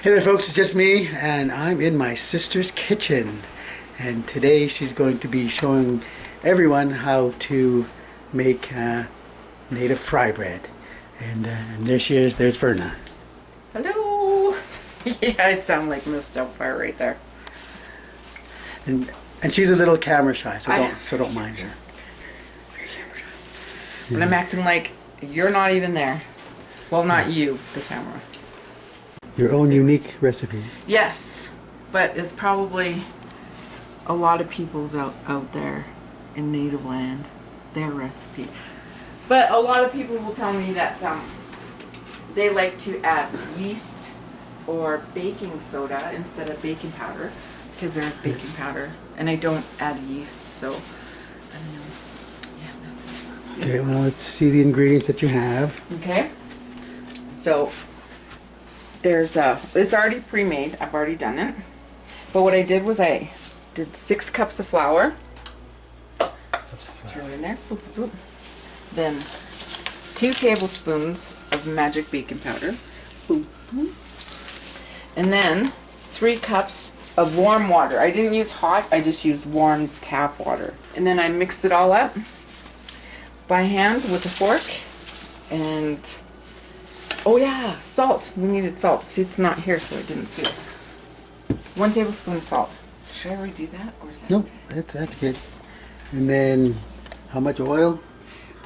Hey there folks, it's just me and I'm in my sister's kitchen, and today she's going to be showing everyone how to make native fry bread. And there she is, there's Verna. Hello! Yeah, I'd sound like Miss Doubtfire right there. And she's a little camera shy, so don't mind her. Very camera shy. But I'm acting like you're not even there. Well, not you, the camera. Your own unique recipe. Yes, but it's probably a lot of people's out there in native land, their recipe. But a lot of people will tell me that they like to add yeast or baking soda instead of baking powder, because there's baking powder, and I don't add yeast, so I don't know. Yeah, that's it. Okay, well, let's see the ingredients that you have. Okay. So there's it's already pre-made. I've already done it. But what I did was I did 6 cups of flour. Throw it in there. Boop, boop, boop. Then 2 tablespoons of magic baking powder. Boop, boop. And then 3 cups of warm water. I didn't use hot, I just used warm tap water. And then I mixed it all up by hand with a fork. And oh yeah, salt. We needed salt. See, it's not here, so I didn't see it. 1 tablespoon of salt. Should I already do that, or is that? Nope, that's good. And then, how much oil?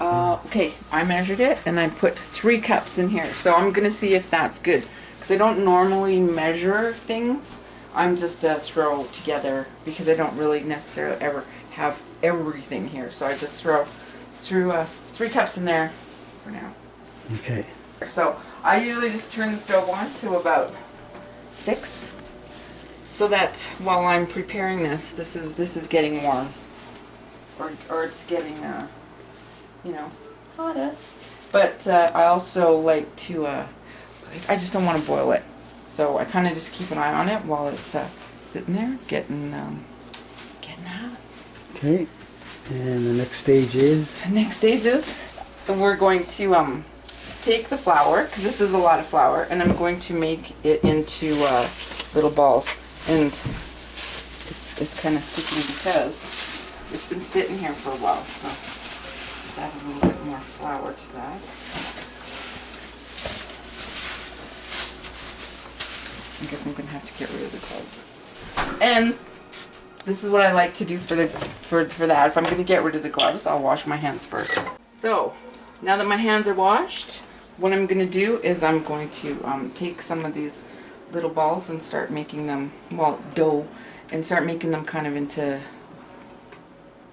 Okay, I measured it, and I put 3 cups in here. So I'm gonna see if that's good, because I don't normally measure things. I'm just throw together, because I don't really necessarily ever have everything here. So I just threw 3 cups in there for now. Okay. So I usually just turn the stove on to about 6, so that while I'm preparing this is getting warm, or it's getting you know, hotter. But I also like to I just don't want to boil it, so I kind of just keep an eye on it while it's sitting there getting hot. Okay. And the next stage is? The next stage is we're going to take the flour, because this is a lot of flour, and I'm going to make it into little balls. And it's kind of sticky because it's been sitting here for a while, so let's add a little bit more flour to that. I guess I'm going to have to get rid of the gloves. And this is what I like to do for that. If I'm going to get rid of the gloves, I'll wash my hands first. So now that my hands are washed, what I'm going to do is I'm going to take some of these little balls and start making them, well, dough, and start making them kind of into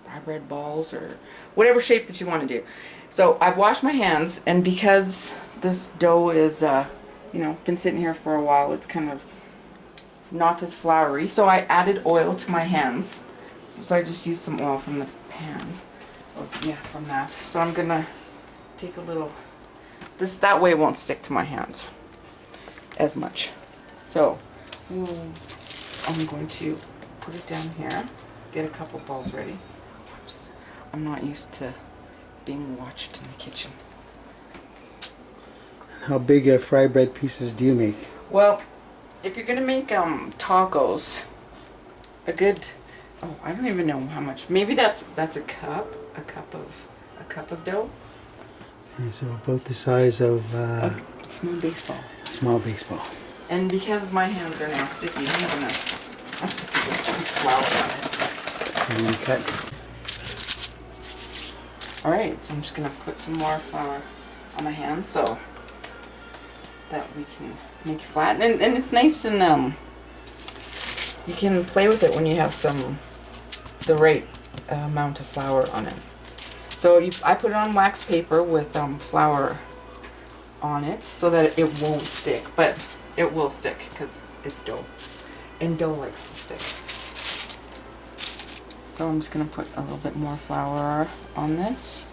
fry bread balls or whatever shape that you want to do. So I've washed my hands, and because this dough is, you know, been sitting here for a while, it's kind of not as floury. So I added oil to my hands. So I just used some oil from the pan. Or, yeah, from that. So I'm going to take a little... that way it won't stick to my hands as much. So I'm going to put it down here, get a couple balls ready. Whoops. I'm not used to being watched in the kitchen. How big fry bread pieces do you make? Well, if you're gonna make tacos, a good, oh, I don't even know how much. Maybe that's a cup of dough. Okay, so about the size of a small baseball. Small baseball. And because my hands are now sticky, I'm gonna have to put some flour on it. And cut. All right, so I'm just gonna put some more flour on my hands so that we can make it flat. And it's nice, and you can play with it when you have the right amount of flour on it. So I put it on wax paper with flour on it so that it won't stick, but it will stick because it's dough, and dough likes to stick. So I'm just going to put a little bit more flour on this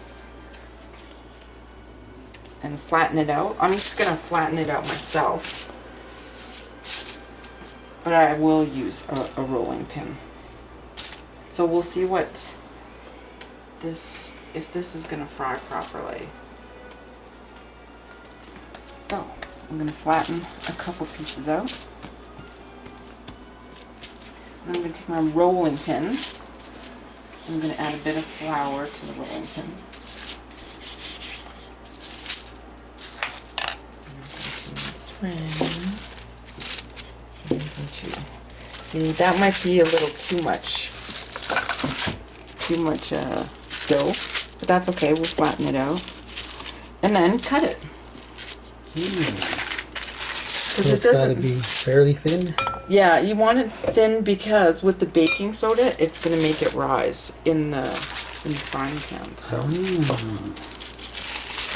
and flatten it out. I'm just going to flatten it out myself, but I will use a rolling pin. So we'll see what if this is going to fry properly. So I'm going to flatten a couple pieces out. And I'm going to take my rolling pin. I'm going to add a bit of flour to the rolling pin. See, that might be a little too much dough, but that's okay. We'll flatten it out and then cut it. So it's got to be fairly thin. Yeah, you want it thin because with the baking soda, it's going to make it rise in the frying pan. So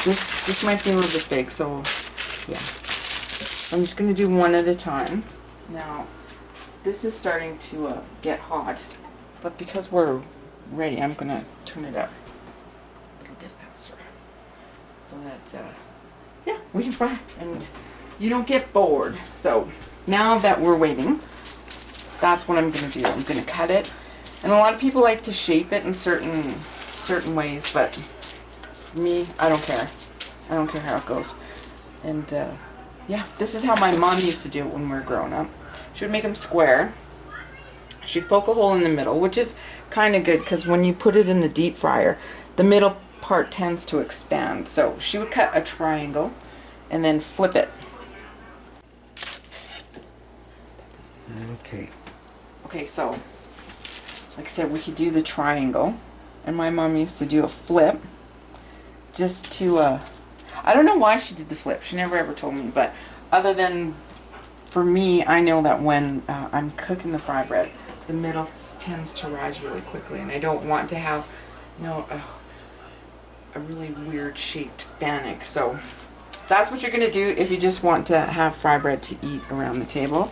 this might be a little bit big. So yeah, I'm just going to do one at a time. Now, this is starting to get hot, but because we're ready, I'm going to turn it up a little bit faster so that yeah, we can fry and you don't get bored. So now that we're waiting, that's what I'm going to do. I'm going to cut it, and a lot of people like to shape it in certain ways, but for me, I don't care. I don't care how it goes. And yeah, this is how my mom used to do it when we were growing up. She would make them square. She'd poke a hole in the middle, which is kind of good because when you put it in the deep fryer, the middle part tends to expand. So she would cut a triangle and then flip it. Okay. Okay, so like I said, we could do the triangle, and my mom used to do a flip just to I don't know why she did the flip. She never ever told me, but other than for me, I know that when I'm cooking the fry bread, the middle tends to rise really quickly, and I don't want to have, you know, a really weird shaped bannock. So that's what you're going to do if you just want to have fry bread to eat around the table.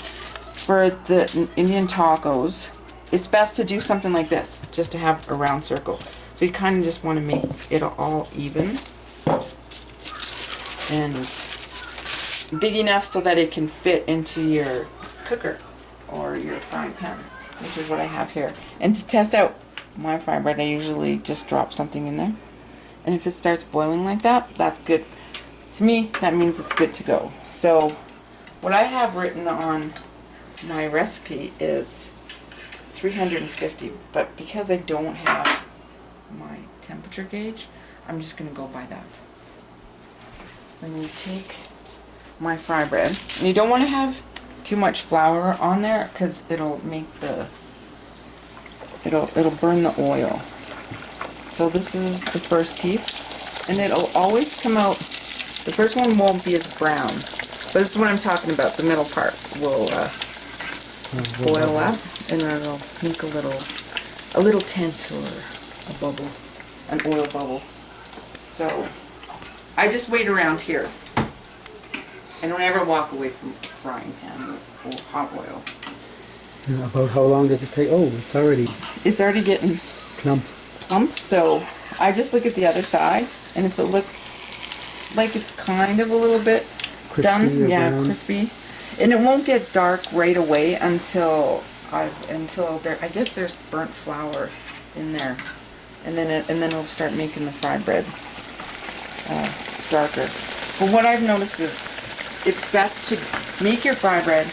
For the Indian tacos, it's best to do something like this, just to have a round circle. So you kind of just want to make it all even and big enough so that it can fit into your cooker or your frying pan, which is what I have here. And to test out my fry bread, I usually just drop something in there. And if it starts boiling like that, that's good. To me, that means it's good to go. So what I have written on my recipe is 350, but because I don't have my temperature gauge, I'm just going to go by that. So I'm going to take my fry bread, and you don't want to have too much flour on there because it'll make it'll burn the oil. So this is the first piece, and it'll always come out, the first one won't be as brown, but this is what I'm talking about. The middle part will boil up, and it'll make a little tent or a bubble, an oil bubble. So I just wait around here. I don't ever walk away from the frying pan with hot oil. And about how long does it take? Oh, it's already getting plump. So I just look at the other side, and if it looks like it's kind of a little bit crispy done, yeah, brown. Crispy, and it won't get dark right away until there, I guess there's burnt flour in there, and then it'll start making the fry bread darker. But what I've noticed is it's best to make your fry bread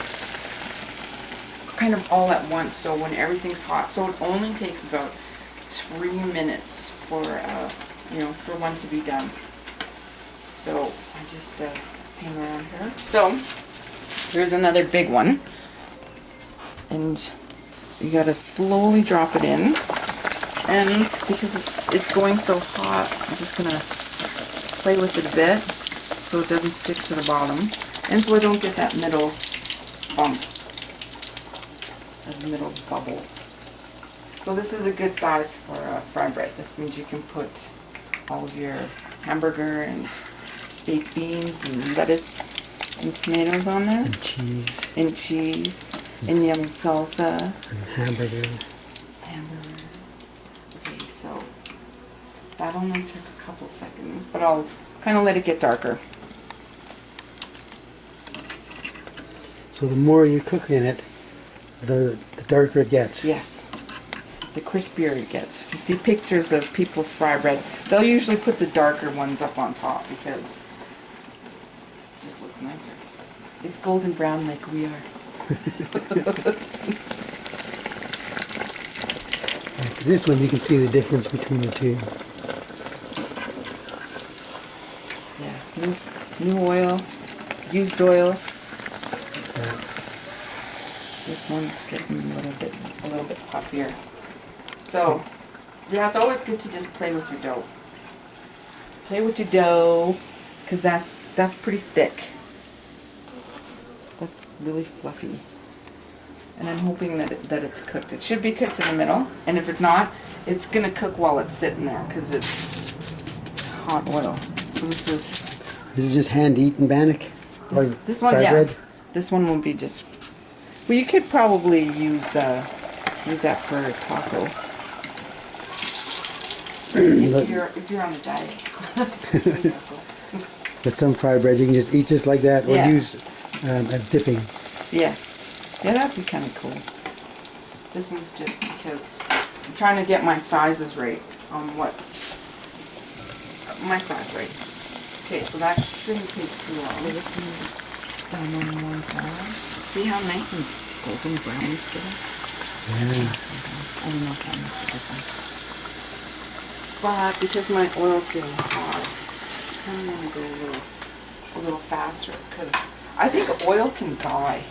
kind of all at once, so when everything's hot. So it only takes about 3 minutes for for one to be done. So I just hang around here. So here's another big one, and you gotta slowly drop it in. And because it's going so hot, I'm just gonna play with it a bit so it doesn't stick to the bottom, and so I don't get that middle bump, that middle bubble. So this is a good size for fry bread. This means you can put all of your hamburger and baked beans and lettuce and tomatoes on there. And cheese. And cheese. And yummy salsa. And hamburger. Okay, so that only took a couple seconds, but I'll kind of let it get darker. So the more you cook in it, the darker it gets. Yes. The crispier it gets. If you see pictures of people's fry bread, they'll usually put the darker ones up on top because just looks nicer. It's golden brown like we are. This one you can see the difference between the two. Yeah, new oil, used oil. This one's getting a little bit puffier. So, yeah, it's always good to just play with your dough. Play with your dough, because that's pretty thick. That's really fluffy. And I'm hoping that it's cooked. It should be cooked in the middle, and if it's not, it's going to cook while it's sitting there, because it's hot oil. So this is just hand-eaten bannock? This one, yeah. Bread? This one will be just... Well, you could probably use that for a taco. if you're on a diet. With some fry bread, you can just eat just like that, or use as dipping. Yes. Yeah, that'd be kind of cool. This one's just because I'm trying to get my sizes right on what's my size right. Okay, so that shouldn't take too long. We're just going to done on one side. See how nice and golden brown it's getting? Yeah. I don't know if that makes a difference. But because my oil's getting hot, I kind of want to go a little faster, because I think oil can die.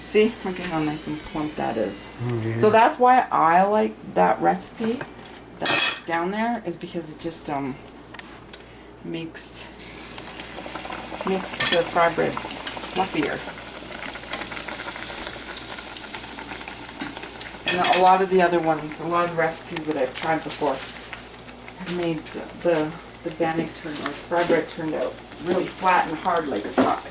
See? Look at how nice and plump that is. Oh, yeah. So that's why I like that recipe that's down there, is because it just makes the fry bread fluffier. And a lot of the other ones, a lot of the recipes that I've tried before have made the bannock or fry bread turned out really flat and hard like a puck.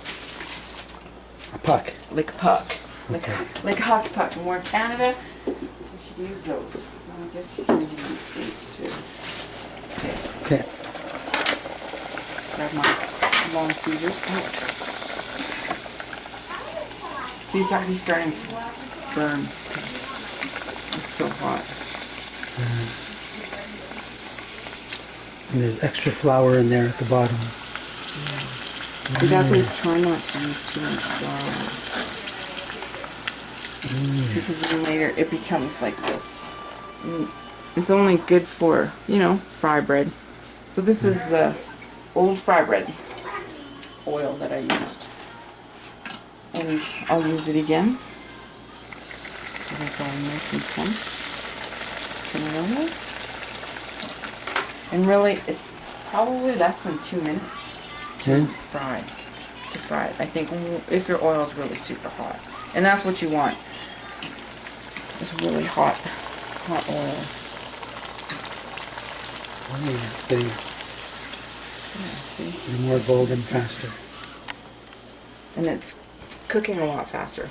A puck? Like a puck. Okay. Like a hockey puck. And we're in Canada, we should use those. Well, I guess you can use them in the States too. Okay. Grab my long scissors. Oh. See, it's already starting to burn because it's so hot. And there's extra flour in there at the bottom. Yeah. See, that's why you try not to use too much flour. Because then later it becomes like this. And it's only good for, fry bread. So this is old fry bread oil that I used. And I'll use it again. So that's all nice and plump. Turn it over. And really, it's probably less than 2 minutes to fry. I think if your oil is really super hot. And that's what you want. It's really hot oil. Oh yeah, it's getting more golden faster. And it's cooking a lot faster.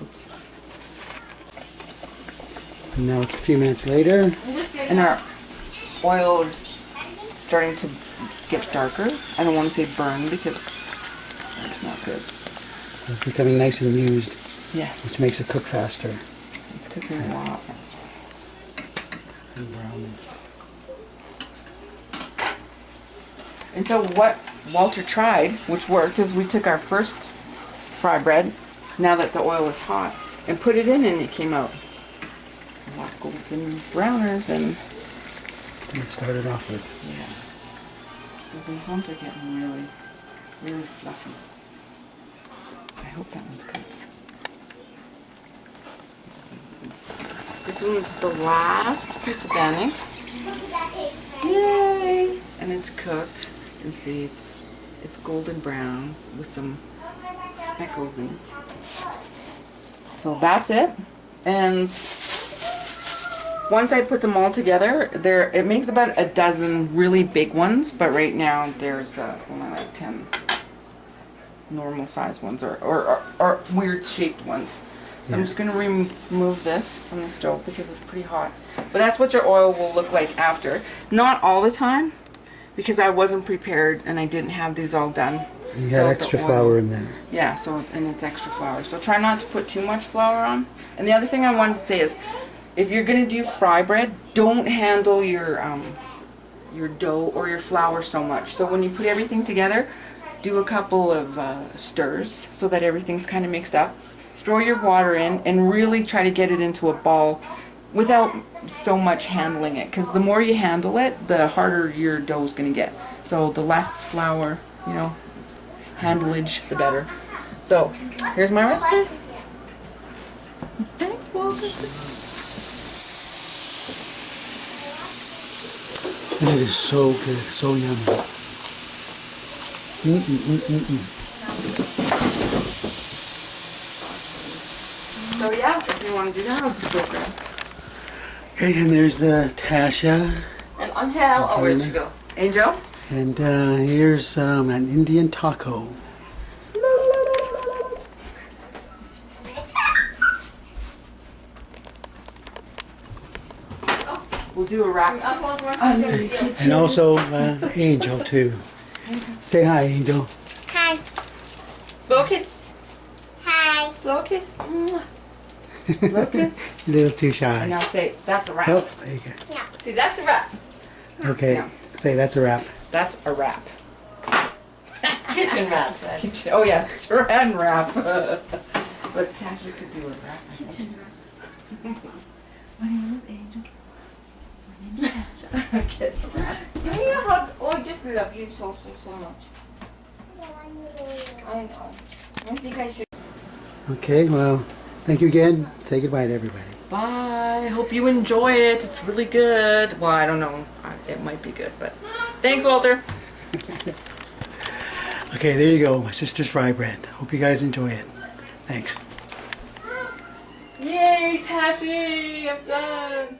Oops. And now it's a few minutes later. And our oil is starting to get darker. I don't want to say burn because it's not good. It's becoming nice and used. Yes. Which makes it cook faster. It's cooking a lot faster. And brown. And so what Walter tried, which worked, is we took our first fry bread, now that the oil is hot, and put it in, and it came out a lot golden browner than it started off with. Yeah. So these ones are getting really, really fluffy. I hope that one's cooked. This one's the last piece of bannock. Yay! And it's cooked. You can see it's golden brown with some speckles in it. So that's it. And once I put them all together, it makes about a dozen really big ones, but right now there's only like 10 normal size ones or weird shaped ones. So I'm just going to remove this from the stove because it's pretty hot. But that's what your oil will look like after. Not all the time, because I wasn't prepared and I didn't have these all done. You had extra flour in there. Yeah, and it's extra flour. So try not to put too much flour on. And the other thing I wanted to say is, if you're going to do fry bread, don't handle your your dough or your flour so much. So when you put everything together, do a couple of stirs so that everything's kind of mixed up. Throw your water in and really try to get it into a ball without so much handling it, because the more you handle it, the harder your dough is going to get. So the less flour, you know, handleage, the better. So here's my recipe. Thanks, Walter. And it is so good, so yummy. So yeah, if you want to do that, I'll just go grab. Okay, and there's Tasha. And Angel, oh, where'd she go? Angel? And here's an Indian taco. We'll do a wrap. And also Angel too. Say hi, Angel. Hi. Blow kiss. Hi. Blow kiss. Blow kiss. A little too And shy. now say, that's a wrap. Oh, there you go. See, that's a wrap. Okay, Yeah. say that's a wrap. That's a wrap. Kitchen wrap. Kitchen, oh yeah, saran wrap. But Tasha could do a wrap. Kitchen wrap. My name is Angel. My name is Tasha. Get the wrap. Give me a hug. Oh, I just love you so much. I know. I think I should. Okay, well, thank you again. Say goodbye to everybody. Bye. Hope you enjoy it. It's really good. Well, I don't know. It might be good, but thanks, Walter. Okay, there you go. My sister's fry bread. Hope you guys enjoy it. Thanks. Yay, Tashi! I'm done.